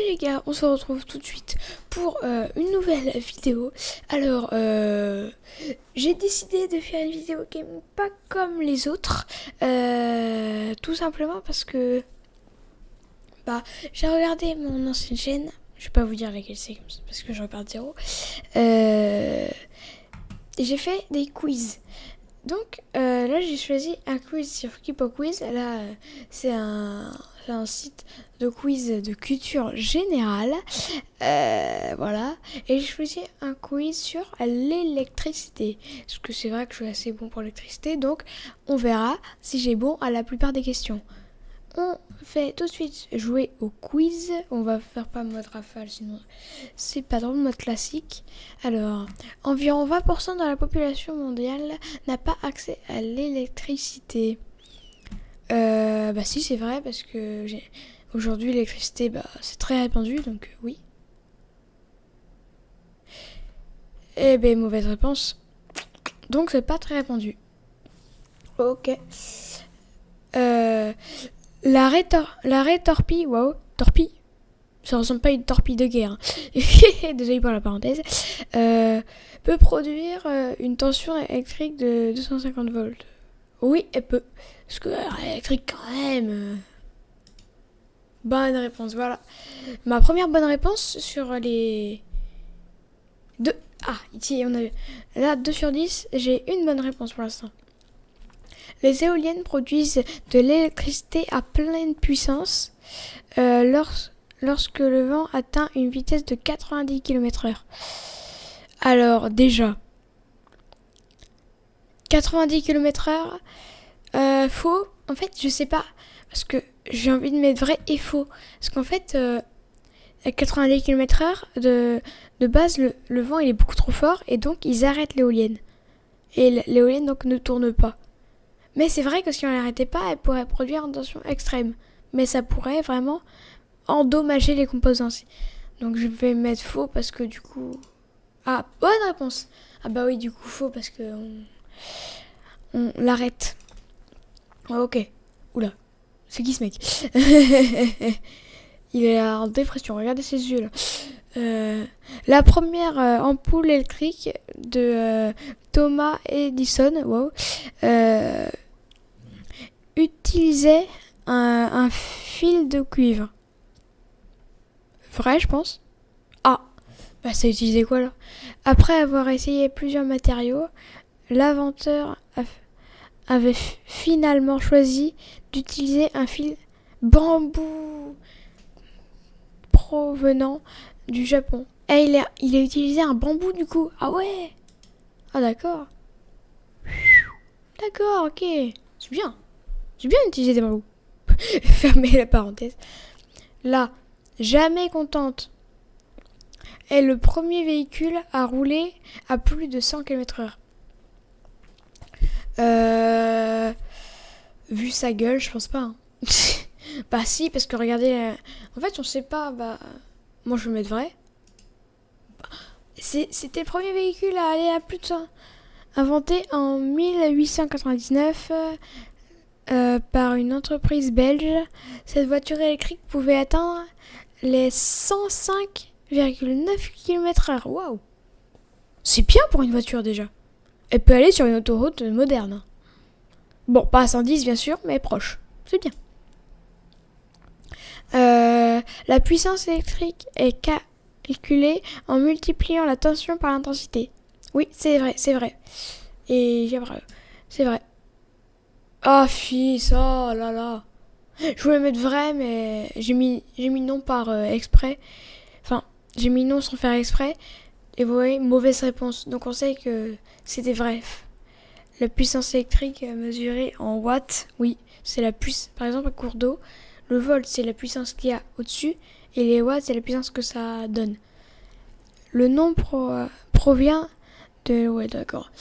les gars, on se retrouve tout de suite pour une nouvelle vidéo. Alors, j'ai décidé de faire une vidéo qui n'est pas comme les autres, tout simplement parce que j'ai regardé mon ancienne chaîne. Je vais pas vous dire laquelle c'est parce que je repars de zéro. J'ai fait des quiz. Donc là j'ai choisi un quiz sur Kipo Quiz. Là c'est un site de quiz de culture générale. Voilà. Et j'ai choisi un quiz sur l'électricité. Parce que c'est vrai que je suis assez bon pour l'électricité. Donc on verra si j'ai bon à la plupart des questions. On fait tout de suite jouer au quiz. On va faire pas mode rafale, sinon c'est pas dans le mode classique. Alors, environ 20% de la population mondiale n'a pas accès à l'électricité. Si, c'est vrai, parce que aujourd'hui l'électricité, c'est très répandu, donc oui. Eh ben, mauvaise réponse. Donc c'est pas très répandu. Ok. L'arrêt torpille, waouh, torpille, ça ressemble pas à une torpille de guerre. Désolé pour la parenthèse. Peut produire une tension électrique de 250 volts. Oui, elle peut. Parce que électrique quand même. Bonne réponse, voilà. Ma première bonne réponse sur les deux. Ah, ici on a eu. Là, 2 sur 10, j'ai une bonne réponse pour l'instant. Les éoliennes produisent de l'électricité à pleine puissance lorsque le vent atteint une vitesse de 90 km/h. Alors déjà, 90 km/h, faux. En fait, je sais pas. Parce que j'ai envie de mettre vrai et faux. Parce qu'en fait, à 90 km/h, de base, le vent il est beaucoup trop fort. Et donc, ils arrêtent l'éolienne. Et l'éolienne donc ne tourne pas. Mais c'est vrai que si on l'arrêtait pas, elle pourrait produire une tension extrême. Mais ça pourrait vraiment endommager les composants. Donc je vais mettre faux parce que du coup... Ah, bonne réponse. Ah bah oui, du coup faux parce que on l'arrête. Ok. Oula. C'est qui ce mec? Il est en dépression. Regardez ses yeux là. La première ampoule électrique de Thomas Edison, wow, utilisait un fil de cuivre. Vrai, je pense. Ah, ça utilisait quoi là? Après avoir essayé plusieurs matériaux, l'inventeur avait finalement choisi d'utiliser un fil bambou provenant du Japon. Et il a utilisé un bambou du coup. Ah ouais. Ah d'accord. D'accord, ok. C'est bien. C'est bien d'utiliser des bambous. Fermez la parenthèse. Là, jamais contente, est le premier véhicule à rouler à plus de 100 km/h. Vu sa gueule, je pense pas. Hein. Bah si, parce que regardez, en fait on sait pas, moi je vais mettre vrai. C'était le premier véhicule à aller à plus de 100. Inventé en 1899 par une entreprise belge, cette voiture électrique pouvait atteindre les 105,9 km/h. Waouh! C'est bien pour une voiture déjà. Elle peut aller sur une autoroute moderne. Bon, pas à 110 bien sûr, mais proche. C'est bien. La puissance électrique est calculée en multipliant la tension par l'intensité. Oui, c'est vrai, c'est vrai. Et c'est vrai. Ah, fils, oh là là. Je voulais mettre vrai, mais j'ai mis non par exprès. Enfin, j'ai mis non sans faire exprès. Et vous voyez, mauvaise réponse. Donc on sait que c'était vrai. La puissance électrique mesurée en watts, oui, c'est la puissance. Par exemple, un cours d'eau, le volt, c'est la puissance qu'il y a au-dessus. Et les watts, c'est la puissance que ça donne. Le nom provient de... Ouais, d'accord.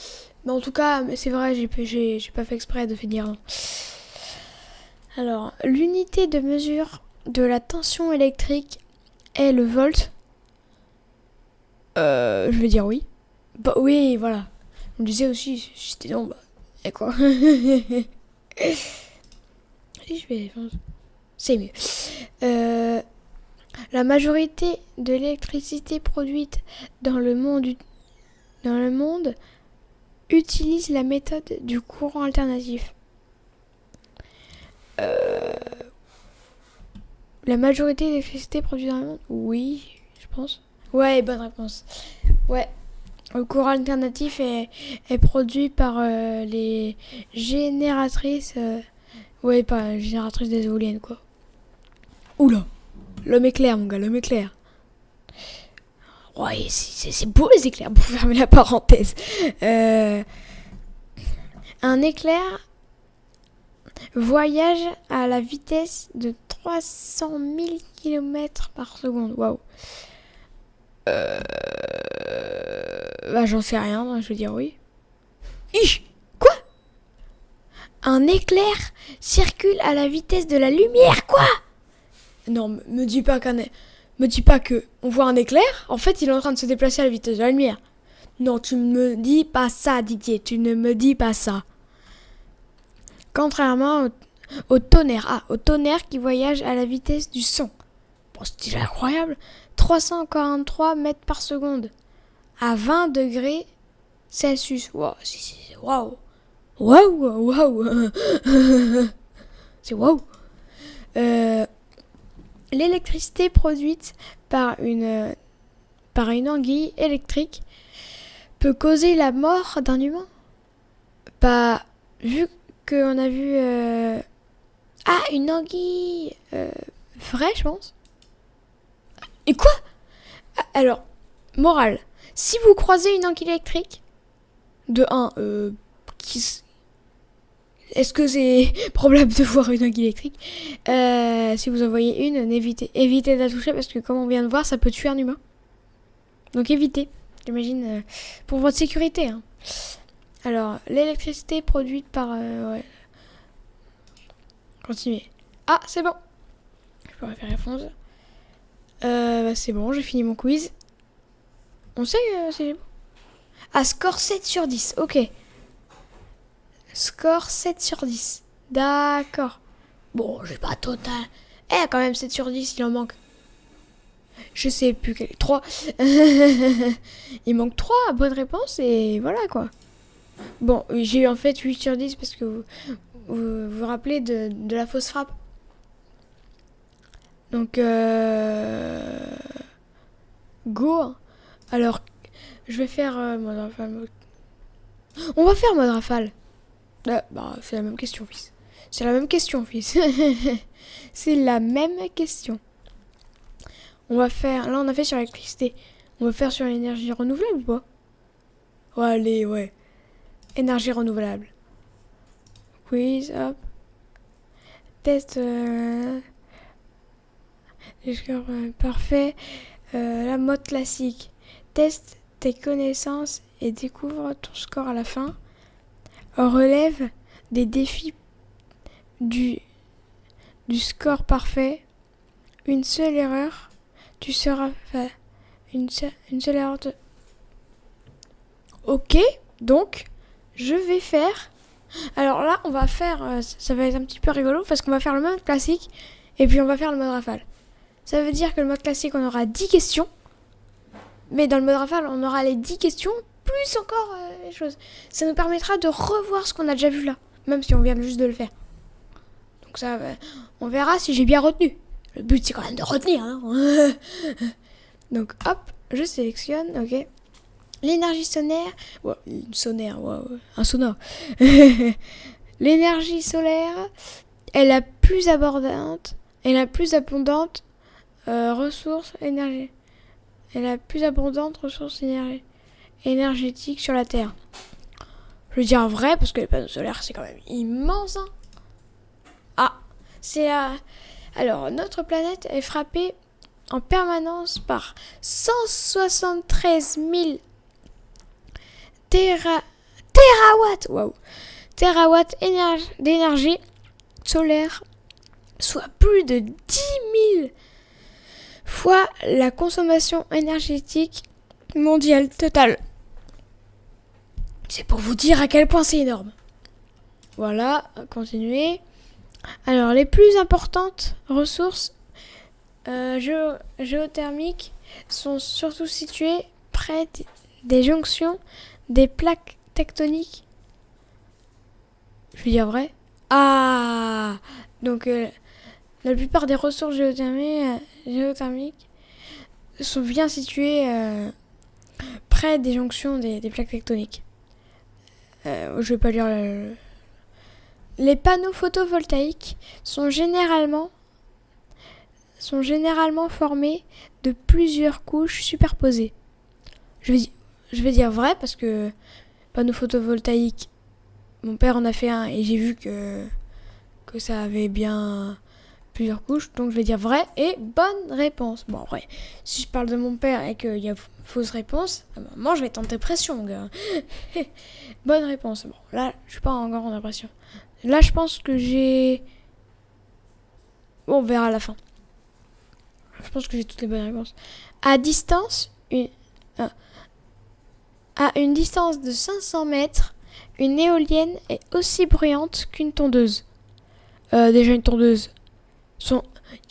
Mais en tout cas, c'est vrai, j'ai pas fait exprès de faire dire non. Alors, l'unité de mesure de la tension électrique est le volt. Je vais dire oui. Bah oui, voilà. On disait aussi, si c'était non, et quoi. Si je vais... C'est mieux. La majorité de l'électricité produite dans le monde utilise la méthode du courant alternatif. La majorité de l'électricité produite dans le monde? Oui, je pense. Ouais, bonne réponse. Ouais. Le courant alternatif est produit par les génératrices. Ouais, pas génératrices des éoliennes, quoi. Oula! L'homme éclair, mon gars, l'homme éclair. Ouais, c'est beau les éclairs, pour fermer la parenthèse. Un éclair voyage à la vitesse de 300 000 km par seconde. Waouh. Bah, j'en sais rien, je veux dire oui. Quoi? Un éclair circule à la vitesse de la lumière, quoi? Non, me dis pas que on voit un éclair, en fait il est en train de se déplacer à la vitesse de la lumière. Non, tu ne me dis pas ça, Didier, tu ne me dis pas ça. Contrairement au tonnerre. Au tonnerre qui voyage à la vitesse du son. Bon, c'est déjà incroyable. 343 mètres par seconde. À 20 degrés Celsius. Waouh, waouh. Waouh, waouh. C'est waouh. L'électricité produite par une anguille électrique peut causer la mort d'un humain. Bah, vu qu'on a vu... une anguille vraie, je pense. Et quoi? Alors, morale. Si vous croisez une anguille électrique, de 1, est-ce que c'est probable de voir une anguille électrique? Si vous en voyez une, évitez de la toucher parce que comme on vient de voir, ça peut tuer un humain. Donc évitez, j'imagine, pour votre sécurité. Hein. Alors, l'électricité produite par... ouais. Continuez. Ah, c'est bon. Je pourrais faire réponse. C'est bon, j'ai fini mon quiz. On sait c'est bon. Ah, score 7 sur 10, ok. Score 7 sur 10. D'accord. Bon, j'ai pas total. Quand même 7 sur 10, il en manque. Je sais plus quel... 3. Il manque 3 bonnes réponses et voilà quoi. Bon, j'ai eu en fait 8 sur 10 parce que vous rappelez de la fausse frappe. Donc, go. Alors, je vais faire mode rafale. On va faire mode rafale. C'est la même question, fils. C'est la même question, fils. C'est la même question. On va faire... Là, on a fait sur l'électricité. On va faire sur l'énergie renouvelable ou pas? Ouais, allez, ouais. Énergie renouvelable. Quiz, hop. Test... parfait. La mode classique. Teste tes connaissances et découvre ton score à la fin. Relève des défis du score parfait. Une seule erreur, tu seras fait. Une seule erreur de... Ok, donc, je vais faire... Alors là, on va faire... ça va être un petit peu rigolo parce qu'on va faire le mode classique et puis on va faire le mode rafale. Ça veut dire que le mode classique, on aura 10 questions. Mais dans le mode rafale, on aura les 10 questions, plus encore les choses. Ça nous permettra de revoir ce qu'on a déjà vu là, même si on vient juste de le faire. Donc ça, on verra si j'ai bien retenu. Le but, c'est quand même de retenir. Hein. Donc hop, je sélectionne, ok. L'énergie solaire... Wow, un sonore. L'énergie solaire est la plus abondante ressource énergie. Et la plus abondante ressource énergétique sur la Terre. Je veux dire vrai parce que les panneaux solaires c'est quand même immense. Hein. Alors notre planète est frappée en permanence par 173 000 terawatts d'énergie solaire, soit plus de 10 000 fois la consommation énergétique mondiale totale. C'est pour vous dire à quel point c'est énorme. Voilà, continuez. Alors, les plus importantes ressources géothermiques sont surtout situées près des jonctions des plaques tectoniques. Je veux dire vrai. Ah, donc la plupart des ressources géothermiques sont bien situées près des jonctions des plaques tectoniques. Je vais pas lire Les panneaux photovoltaïques sont généralement formés de plusieurs couches superposées. Je vais dire vrai parce que panneaux photovoltaïques, mon père en a fait un et j'ai vu que ça avait bien plusieurs couches, donc je vais dire vrai et bonne réponse. Bon, après, si je parle de mon père et qu'il y a fausse réponse, moi je vais être en dépression, mon gars. Bonne réponse. Bon, là, je suis pas encore en dépression. Là, je pense que j'ai... Bon, on verra à la fin. Je pense que j'ai toutes les bonnes réponses. À une distance de 500 mètres, une éolienne est aussi bruyante qu'une tondeuse. Déjà une tondeuse.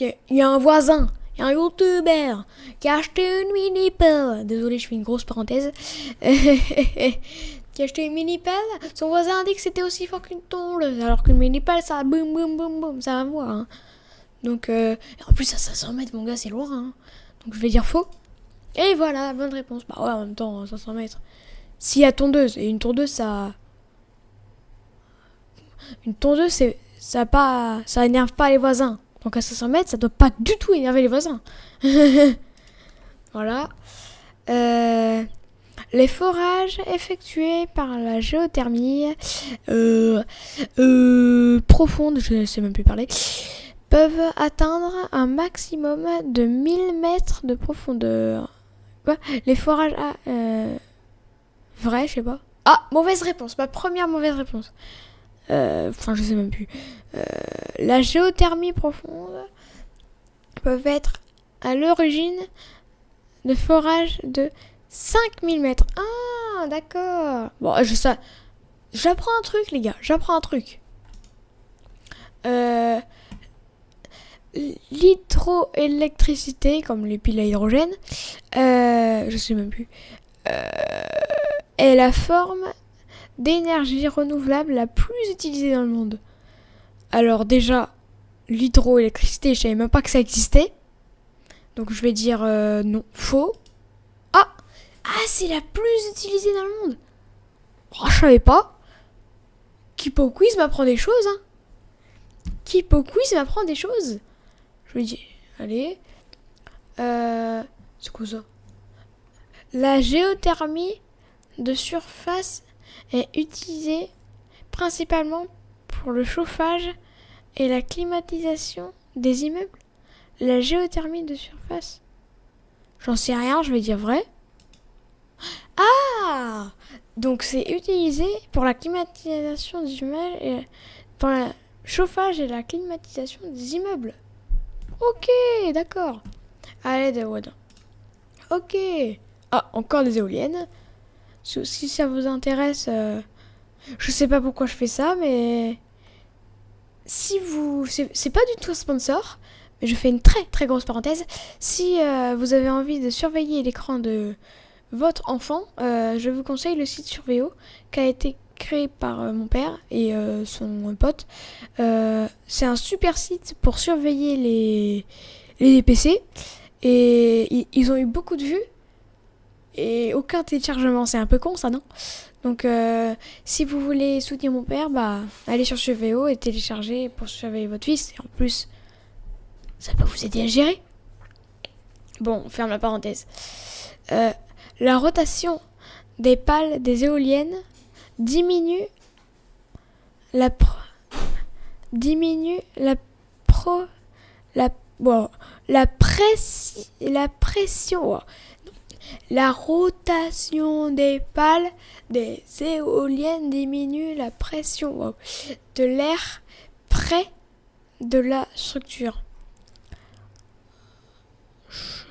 Il y a un voisin, il y a un youtubeur qui a acheté une mini-pelle. Désolé, je fais une grosse parenthèse. Qui a acheté une mini-pelle. Son voisin a dit que c'était aussi fort qu'une tondeuse. Alors qu'une mini-pelle, ça boum boum boum boum, ça va voir. Hein. Donc, en plus, à 500 mètres, mon gars, c'est loin. Hein. Donc, je vais dire faux. Et voilà, bonne réponse. Bah ouais, en même temps, 500 mètres. S'il y a tondeuse, et une tondeuse, ça... Une tondeuse, ça énerve pas les voisins. Donc à 500 mètres, ça doit pas du tout énerver les voisins. Voilà. Les forages effectués par la géothermie profonde, je ne sais même plus parler, peuvent atteindre un maximum de 1000 mètres de profondeur. Quoi ? Les forages... vrai, je sais pas. Ah, mauvaise réponse. Ma première mauvaise réponse. Enfin, je sais même plus. La géothermie profonde peuvent être à l'origine de forages de 5000 mètres. Ah, d'accord. Bon, j'apprends un truc, les gars. J'apprends un truc. L'hydroélectricité, comme les piles à hydrogène, je sais même plus, est la forme d'énergie renouvelable la plus utilisée dans le monde. Alors déjà, l'hydroélectricité, je savais même pas que ça existait. Donc je vais dire non, faux. Ah, c'est la plus utilisée dans le monde. Oh, je savais pas. Kipo Quiz m'apprend des choses. Hein. Kipo Quiz m'apprend des choses. Je vais dire, allez. C'est quoi ça ? La géothermie de surface est utilisée principalement pour le chauffage et la climatisation des immeubles. La géothermie de surface. J'en sais rien, je vais dire vrai. Ah ! Donc c'est utilisé pour la climatisation des immeubles et pour le chauffage et la climatisation des immeubles. Ok, d'accord. Allez, Dawood. Ok. Ah, encore des éoliennes. Si ça vous intéresse, je sais pas pourquoi je fais ça, mais si vous... C'est pas du tout un sponsor, mais je fais une très très grosse parenthèse. Si vous avez envie de surveiller l'écran de votre enfant, je vous conseille le site Surveillot qui a été créé par mon père et son pote. C'est un super site pour surveiller les PC et ils ont eu beaucoup de vues et aucun téléchargement. C'est un peu con ça, non ? Donc si vous voulez soutenir mon père, allez sur Surveillot et téléchargez pour surveiller votre fils. Et en plus, ça peut vous aider à gérer. Bon, on ferme la parenthèse. La rotation des pales des éoliennes diminue la pression. Oh. La rotation des pales des éoliennes diminue la pression de l'air près de la structure.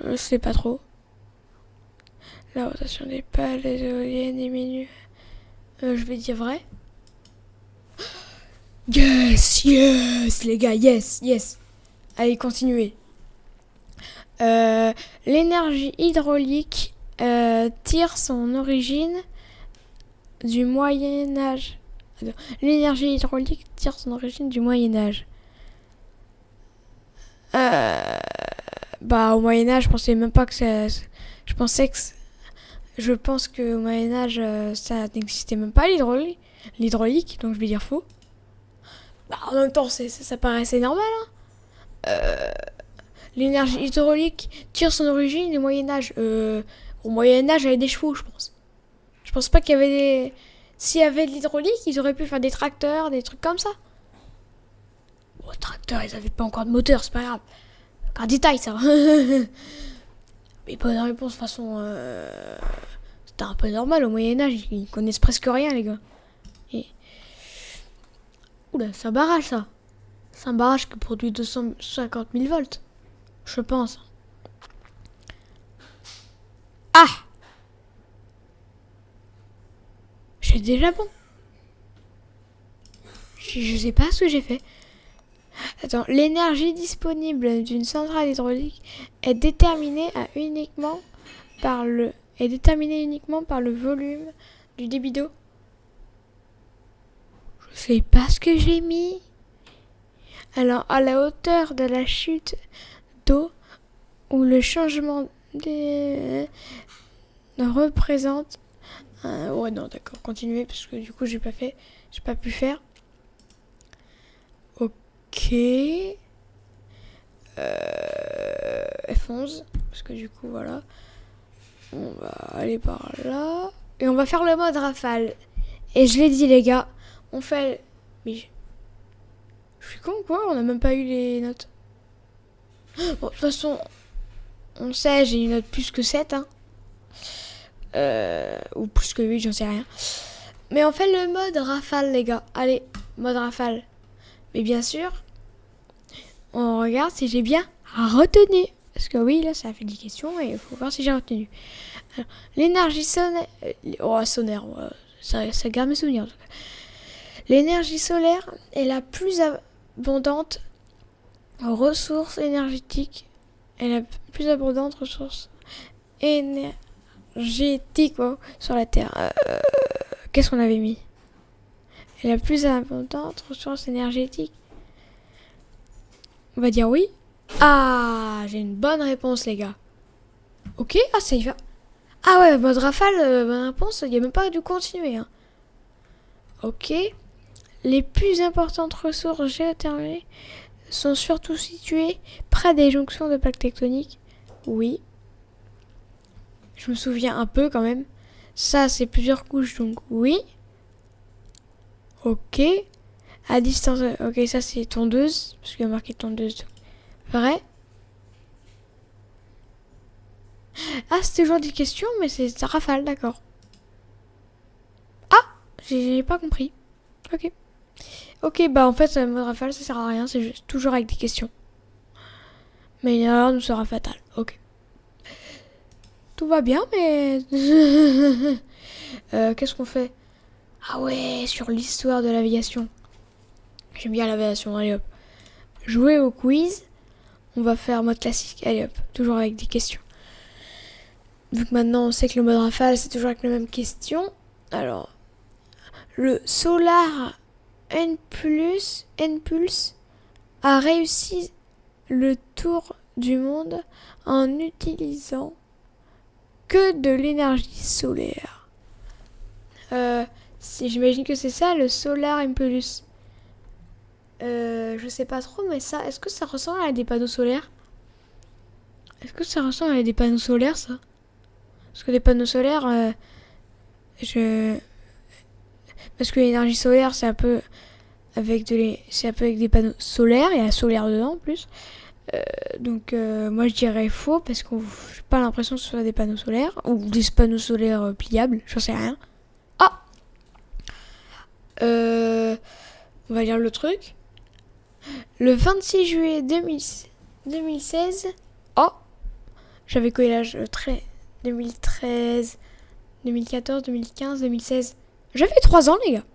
Je sais pas trop. La rotation des pales des éoliennes diminue. Je vais dire vrai. Yes, les gars, yes. Allez, continuez. L'énergie hydraulique tire son origine du Moyen-Âge. L'énergie hydraulique tire son origine du Moyen-Âge. Au Moyen-Âge, je pensais même pas que ça. Je pense qu'au Moyen-Âge, ça n'existait même pas l'hydraulique, donc je vais dire faux. En même temps, ça paraissait normal. L'énergie hydraulique tire son origine du Moyen-Âge. Au Moyen-Âge, il y avait des chevaux, je pense. Je pense pas qu'il y avait des. S'il y avait de l'hydraulique, ils auraient pu faire des tracteurs, des trucs comme ça. Bon, tracteurs, ils avaient pas encore de moteur, c'est pas grave. Un détail, ça. Mais bonne réponse, de toute façon. C'était un peu normal au Moyen-Âge, ils connaissent presque rien, les gars. Oula, c'est un barrage, ça. C'est un barrage qui produit 250 000 volts. Je pense. Ah! J'ai déjà bon. Je sais pas ce que j'ai fait. Attends, l'énergie disponible d'une centrale hydraulique est déterminée uniquement par le volume du débit d'eau. Je sais pas ce que j'ai mis. Alors, à la hauteur de la chute d'eau où le changement représente. Ouais, non, d'accord, continuez parce que du coup, j'ai pas pu faire. Ok. F11 parce que du coup, voilà. On va aller par là et on va faire le mode rafale. Et je l'ai dit, les gars, on fait. Mais je suis con ou quoi? On n'a même pas eu les notes. Bon, de toute façon, on sait, j'ai une note plus que 7, hein. Ou plus que 8, j'en sais rien. Mais on fait le mode rafale, les gars. Allez, mode rafale. Mais bien sûr, on regarde si j'ai bien retenu. Parce que oui, là, ça a fait 10 questions et il faut voir si j'ai retenu. Alors, l'énergie solaire. Solaire, ça garde mes souvenirs. En tout cas. L'énergie solaire est la plus abondante ressource énergétique. Et la plus abondante ressource énergétique sur la Terre. Qu'est-ce qu'on avait mis? Et la plus abondante ressource énergétique. On va dire oui. Ah, j'ai une bonne réponse, les gars. Ok, ça y va. Ah ouais, mode rafale, bonne réponse. Il n'y a même pas de continuer. Hein. Ok. Les plus importantes ressources géothermiques sont surtout situées près des jonctions de plaques tectoniques. Oui. Je me souviens un peu quand même. Ça, c'est plusieurs couches, donc oui. Ok. À distance. Ok, ça c'est tondeuse. Parce qu'il y a marqué tondeuse. Vrai. Ah, c'était toujours des questions, mais c'est rafale, d'accord. Ah, j'ai pas compris. Ok. Ok, en fait, le mode rafale, ça sert à rien. C'est juste toujours avec des questions. Mais une erreur nous sera fatale. Ok. Tout va bien, mais. Qu'est-ce qu'on fait? Ah ouais, sur l'histoire de l'aviation. J'aime bien l'aviation, allez hop. Jouer au quiz. On va faire mode classique, allez hop. Toujours avec des questions. Vu que maintenant on sait que le mode rafale, c'est toujours avec les mêmes questions. Alors, le Solar N-Pulse a réussi le tour du monde en utilisant que de l'énergie solaire. J'imagine que c'est ça, le Solar Impulse. Je sais pas trop, mais ça, est-ce que ça ressemble à des panneaux solaires? Est-ce que ça ressemble à des panneaux solaires, ça? Parce que les panneaux solaires, parce que l'énergie solaire, c'est un peu avec des panneaux solaires, il y a solaire dedans en plus. Donc moi je dirais faux parce que j'ai pas l'impression que ce soit des panneaux solaires ou des panneaux solaires pliables, j'en sais rien. Ah, on va lire le truc. Le 26 juillet 2016. Oh, j'avais quoi l'âge 2013, 2014, 2015, 2016. J'avais 3 ans, les gars.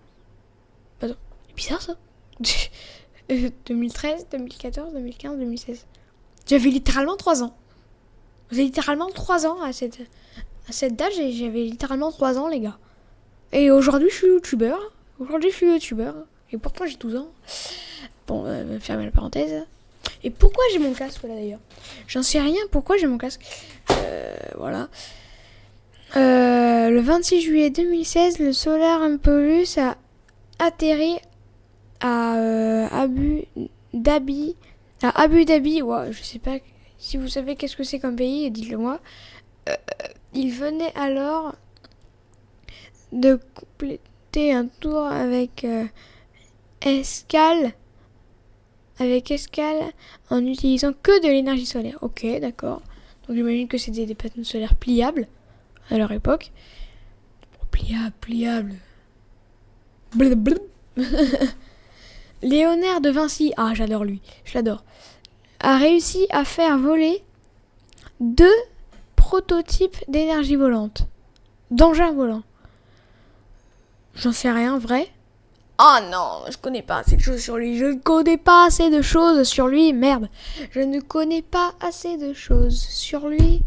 Pardon, c'est bizarre ça. 2013, 2014, 2015, 2016. J'avais littéralement 3 ans. J'ai littéralement 3 ans à cette date, j'avais littéralement 3 ans, les gars. Et aujourd'hui, je suis youtubeur. Et pourtant, j'ai 12 ans. Bon, fermez la parenthèse. Et pourquoi j'ai mon casque, là, d'ailleurs? J'en sais rien, pourquoi j'ai mon casque. Voilà. Le 26 juillet 2016, le Solar Impulse a atterri à Abu Dhabi. Ouais, je sais pas si vous savez qu'est-ce que c'est comme pays, dites-le moi. Il venait alors de compléter un tour avec escale en utilisant que de l'énergie solaire. Ok, d'accord. Donc j'imagine que c'était des panneaux solaires pliables à leur époque. Pliable. Blablabla. Léonard de Vinci, j'adore lui, je l'adore, a réussi à faire voler 2 prototypes d'énergie volante, d'engins volants. J'en sais rien, vrai? Oh non, je connais pas assez de choses sur lui. Merde. Je ne connais pas assez de choses sur lui.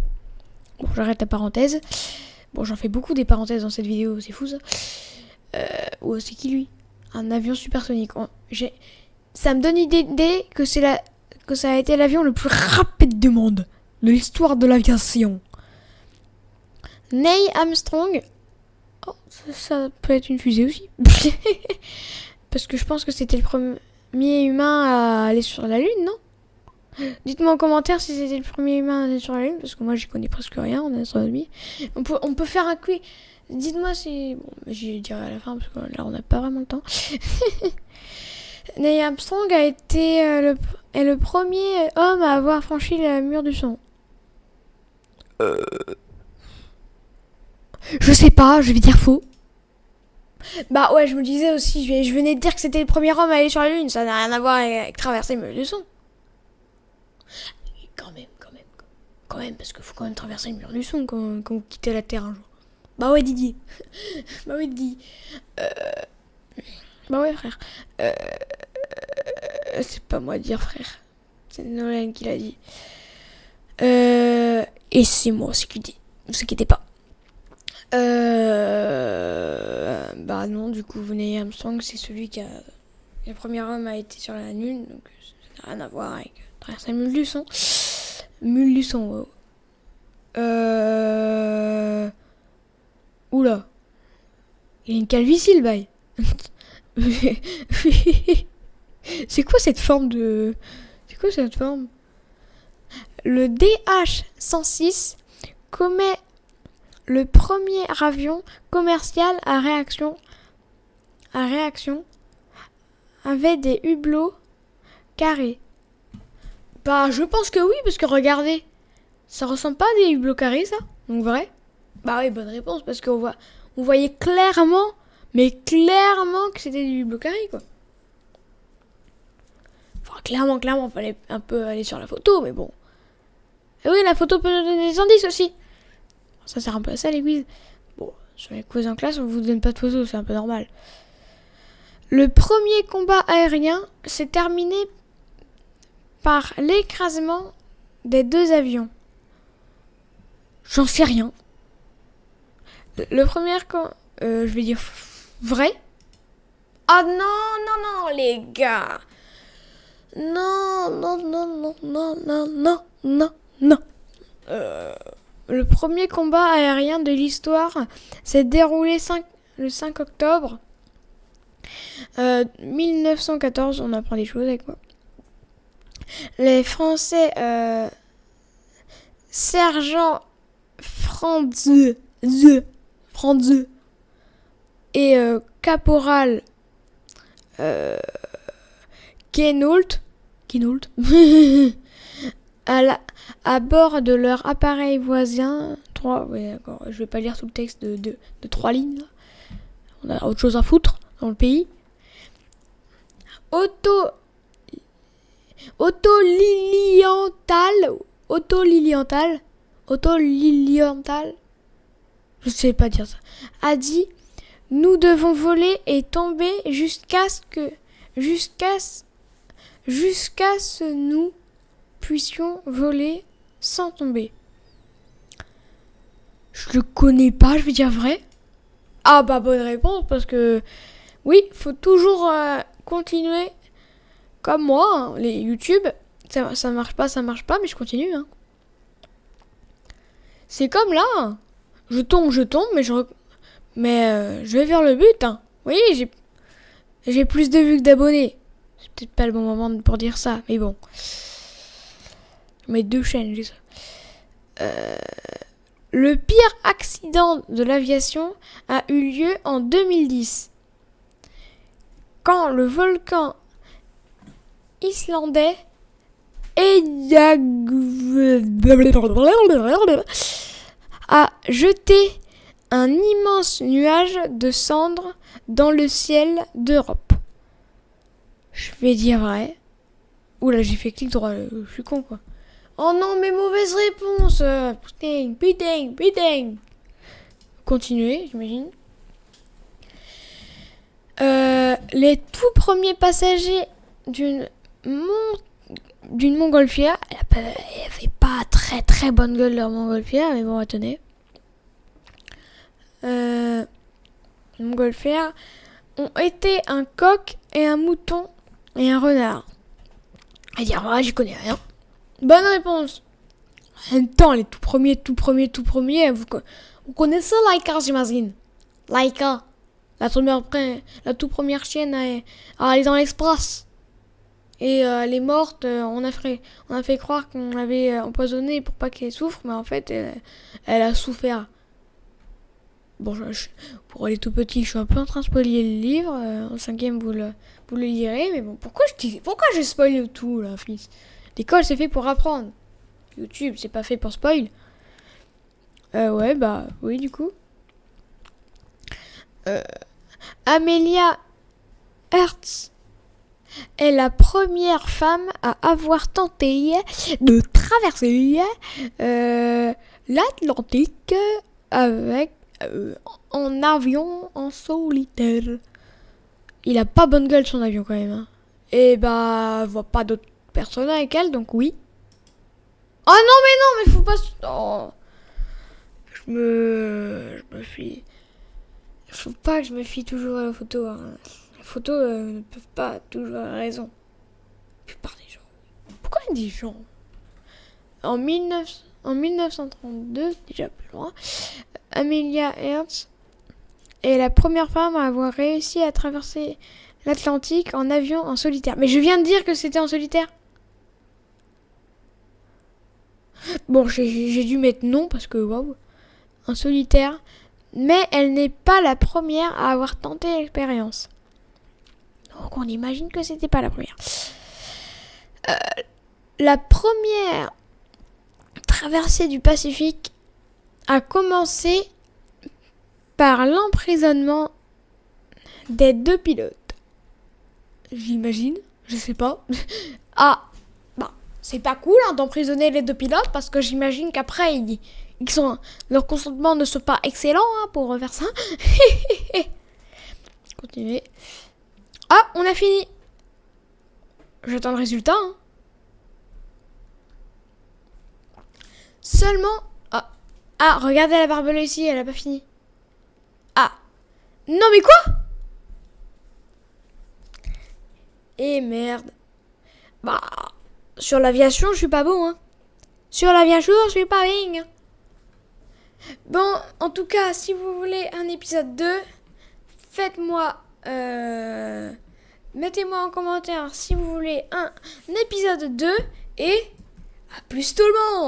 Bon, j'arrête la parenthèse. Bon, j'en fais beaucoup des parenthèses dans cette vidéo, c'est fou ça. C'est qui lui? Un avion supersonique. Ça me donne l'idée que ça a été l'avion le plus rapide du monde, de l'histoire de l'aviation. Neil Armstrong. Oh, ça peut être une fusée aussi. Parce que je pense que c'était le premier humain à aller sur la Lune, non? Dites-moi en commentaire si c'était le premier humain à aller sur la Lune, parce que moi j'y connais presque rien en astronomie. On peut faire un quiz. Dites-moi si... Bon, j'y dirai à la fin, parce que là on n'a pas vraiment le temps. Neil Armstrong a été le premier homme à avoir franchi le mur du son. Je sais pas, je vais dire faux. Bah ouais, je me disais aussi, je venais de dire que c'était le premier homme à aller sur la Lune, ça n'a rien à voir avec traverser le mur du son. Et quand même, parce qu'il faut quand même traverser le mur du son quand vous quittez la Terre un jour. Bah ouais, Didier. Bah ouais, frère. C'est pas moi à dire, frère. C'est Nolan qui l'a dit. Et c'est moi aussi qui le dis. Ne vous inquiétez pas. Bah non, du coup, Neil Armstrong, c'est celui qui a... Le premier homme a été sur la Lune, donc ça n'a rien à voir avec traverser le mur du son. Wow. Oula. Il y a une calvitie, le bail. C'est quoi cette forme de... Le DH-106 commet le premier avion commercial à réaction avec des hublots carrés. Bah, je pense que oui, parce que regardez, ça ressemble pas à des hublots carrés, ça? Donc vrai? Bah oui, bonne réponse, parce qu'on voyait clairement que c'était des hublots carrés, quoi. Enfin, clairement, fallait un peu aller sur la photo, mais bon. Et oui, la photo peut nous donner des indices aussi. Ça sert un peu à ça, les quiz. Bon, sur les quiz en classe, on vous donne pas de photos, c'est un peu normal. Le premier combat aérien s'est terminé par l'écrasement des 2 avions. J'en sais rien. Le premier je vais dire vrai. Ah non, les gars. Non. Le premier combat aérien de l'histoire s'est déroulé le 5 octobre 1914. On apprend des choses avec moi. Les Français Sergent Franz et Caporal Quinault à bord de leur appareil voisin. Je vais pas lire tout le texte de 3 lignes. Là. On a autre chose à foutre dans le pays. Otto Lilienthal, je sais pas dire ça, a dit: nous devons voler et tomber jusqu'à ce que nous puissions voler sans tomber. Je connais pas, je vais dire vrai. Ah bah bonne réponse parce que oui, faut toujours continuer comme moi, hein. Les YouTube, ça marche pas, mais je continue. Hein. C'est comme là, hein. Je tombe, mais je vais vers le but. Hein. Oui, j'ai plus de vues que d'abonnés. C'est peut-être pas le bon moment pour dire ça, mais bon. Mes 2 chaînes, j'ai ça. Le pire accident de l'aviation a eu lieu en 2010. Quand le volcan islandais a jeté un immense nuage de cendres dans le ciel d'Europe. Je vais dire vrai. Oula, j'ai fait clic droit, je suis con quoi. Oh non, mais mauvaise réponse. Putain. Continuez, j'imagine. Les tout premiers passagers d'une montgolfière, elle avait pas très très bonne gueule leur montgolfière, mais bon, attendez. Montgolfière ont été un coq et un mouton et un renard. À dire, moi, j'y connais rien. Bonne réponse. En même temps, les tout premiers, vous connaissez Laika, j'imagine. Laika, la toute première chienne à aller dans l'espace. Et elle est morte, on a fait croire qu'on l'avait empoisonnée pour pas qu'elle souffre, mais en fait, elle a souffert. Bon, pour les tout petits, je suis un peu en train de spoiler le livre. En 5e, vous le lirez. Mais bon, pourquoi je spoil tout, là, fils? L'école, c'est fait pour apprendre. YouTube, c'est pas fait pour spoil. Ouais, bah, oui, du coup. Amelia Hertz est la première femme à avoir tenté de traverser l'Atlantique en avion en solitaire. Il a pas bonne gueule son avion quand même. Hein. Et bah, voit pas d'autres personnes avec elle, donc oui. Oh non, mais faut pas. Oh. Je me fie. Faut pas que je me fie toujours à la photo. Hein. Les photos ne peuvent pas toujours avoir raison. La plupart des gens. Pourquoi des gens en 1932, déjà plus loin, Amelia Hertz est la première femme à avoir réussi à traverser l'Atlantique en avion en solitaire. Mais je viens de dire que c'était en solitaire. Bon, j'ai dû mettre non parce que waouh, en solitaire. Mais elle n'est pas la première à avoir tenté l'expérience. Donc on imagine que c'était pas la première. La première traversée du Pacifique a commencé par l'emprisonnement des 2 pilotes. J'imagine, je sais pas. Ah, bah, c'est pas cool hein, d'emprisonner les 2 pilotes parce que j'imagine qu'après leur consentement ne soit pas excellent hein, pour faire ça. Continuez. Ah, on a fini. J'attends le résultat. Hein. Seulement. Ah, regardez la barbelée ici, elle a pas fini. Ah. Non mais quoi? Et merde. Bah, sur l'aviation, je suis pas bon, hein. Sur l'aviation, je suis pas bien. Bon, en tout cas, si vous voulez un épisode 2, faites-moi... mettez-moi en commentaire si vous voulez un épisode 2 et à plus tout le monde!